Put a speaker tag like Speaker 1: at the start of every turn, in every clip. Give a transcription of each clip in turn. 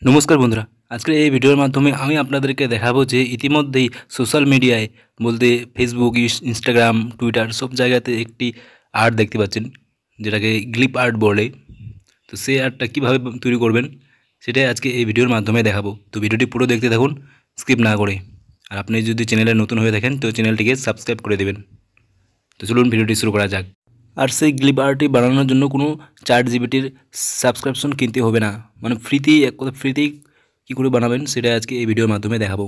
Speaker 1: নমস্কার বন্ধুরা, আজকের এই ভিডিওর মাধ্যমে আমি আপনাদেরকে দেখাবো যে ইতিমধ্যেই সোশ্যাল মিডিয়ায় বলতে ফেসবুক, ইনস্টাগ্রাম, টুইটার সব জায়গাতে একটি আর্ট দেখতে পাচ্ছেন, যেটাকে গ্লিপ আর্ট বলে। তো সেই আর্টটা কীভাবে তৈরি করবেন সেটাই আজকে এই ভিডিওর মাধ্যমে দেখাবো। তো ভিডিওটি পুরো দেখতে থাকুন, স্কিপ না করে। আর আপনি যদি চ্যানেলে নতুন হয়ে থাকেন তো চ্যানেলটিকে সাবস্ক্রাইব করে দেবেন। তো চলুন ভিডিওটি শুরু করা যাক। আর সেই গ্লিপ আর্টটি বানানোর জন্য কোনো ChatGPTর সাবস্ক্রিপশন কিনতে হবে না, মানে ফ্রিতেই এক কথা ফ্রিতেই কী করে বানাবেন সেটা আজকে এই ভিডিওর মাধ্যমে দেখাবো।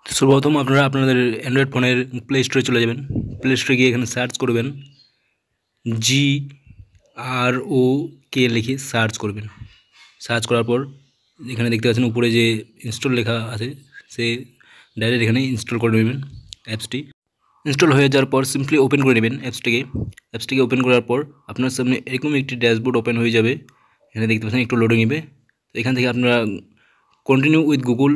Speaker 1: তো সর্বপ্রথম আপনারা আপনাদের অ্যান্ড্রয়েড ফোনের প্লে স্টোরে চলে যাবেন। প্লে স্টোরে গিয়ে এখানে সার্চ করবেন, GROK লিখে সার্চ করবেন। সার্চ করার পর এখানে দেখতে পাচ্ছেন উপরে যে ইনস্টল লেখা আছে, সে ডাইরেক্ট এখানে ইনস্টল করে নেবেন অ্যাপসটি। ইনস্টল হয়ে যাওয়ার পর সিম্পলি ওপেন করে নেবেন অ্যাপসটিকে ওপেন করার পর আপনার সামনে এরকম একটি ড্যাশবোর্ড ওপেন হয়ে যাবে। এখানে দেখতে পাচ্ছেন একটু লোডিং নেবে। তো এখান থেকে আপনারা কন্টিনিউ উইথ গুগল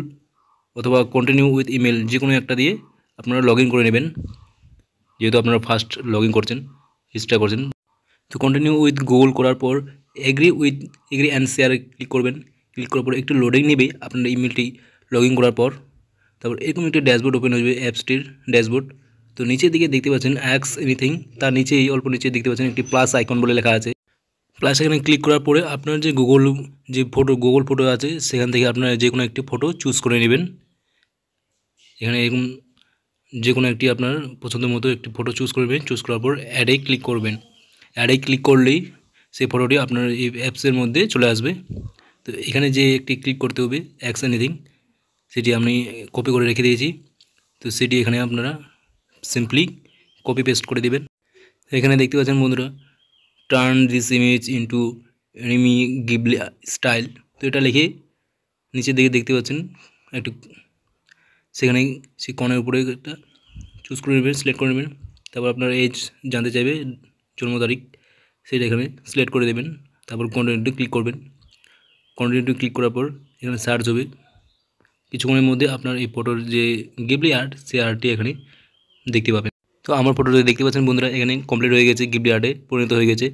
Speaker 1: অথবা কন্টিনিউ উইথ ইমেল যে কোনো একটা দিয়ে আপনারা লগ ইন করে নেবেন, যেহেতু আপনারা ফার্স্ট লগ ইন করছেন, রেজিস্টার করছেন। তো কন্টিনিউ উইথ গুগল করার পর এগ্রি অ্যান্ড শেয়ারে ক্লিক করবেন। ক্লিক করার পর একটু লোডিং নেবে আপনার ইমেলটি লগ ইন করার পর। তারপর এরকম একটি ড্যাশবোর্ড ওপেন হয়ে যাবে, অ্যাপসটির ড্যাশবোর্ড। তো নিচের দিকে দেখতে পাচ্ছেন অ্যাক্স এনিথিং, তার নিচেই অল্প নিচে দেখতে পাচ্ছেন একটি প্লাস আইকন বলে লেখা আছে। প্লাস এখানে ক্লিক করার পরে আপনার যে গুগল ফটো আছে সেখান থেকে আপনারা যে কোনো একটি ফটো চুজ করে নেবেন। এখানে এরকম যে কোনো একটি আপনার পছন্দের মতো একটি ফটো চুজ করবেন। চুজ করার পর অ্যাডে ক্লিক করবেন। অ্যাডে ক্লিক করলেই সেই ফটোটি আপনার এই অ্যাপসের মধ্যে চলে আসবে। তো এখানে যে একটি ক্লিক করতে হবে অ্যাক্স এনিথিং, সেটি আমি কপি করে রেখে দিয়েছি। তো সেটি এখানে আপনারা সিম্পলি কপি পেস্ট করে দেবেন। এখানে দেখতে পাচ্ছেন বন্ধুরা, turn this image into Rimi Ghibli style. তো এটা লিখে নিচের দিকে দেখতে পাচ্ছেন একটু, সেখানে সেই কর্নার উপরে একটা চুজ করে নেবেন, সিলেক্ট করে নেবেন। তারপর আপনার এজ জানতে চাইবে, জন্ম তারিখ, সেটা এখানে সিলেক্ট করে দেবেন। তারপর কন্টিনিউতে ক্লিক করবেন। কন্টিনিউতে ক্লিক করার পর এখানে সার্চ হবে। কিছুক্ষণের মধ্যে আপনার এই ফটোর যে গিবলি আর্ট, সেই আর্টটি এখানে দেখতে পাবেন। তো আমার ফটোটি দেখতে পাচ্ছেন বন্ধুরা, এখানে কমপ্লিট হয়ে গেছে, গিবলি আর্টে পরিণত হয়ে গেছে।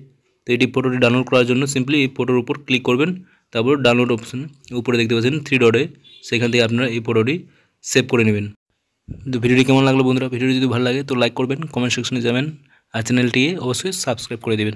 Speaker 1: তো এটি ফটোটি ডাউনলোড করার জন্য সিম্পলি এই ফটোর উপর ক্লিক করবেন। তারপর ডাউনলোড অপশন উপরে দেখতে পাচ্ছেন 3 ডটে, সেখান থেকে আপনারা এই ফটোটি সেভ করে নেবেন। তো ভিডিওটি কেমন লাগলো বন্ধুরা? ভিডিওটি যদি ভালো লাগে তো লাইক করবেন, কমেন্ট সেকশনে যাবেন, আর চ্যানেলটিকে অবশ্যই সাবস্ক্রাইব করে দেবেন।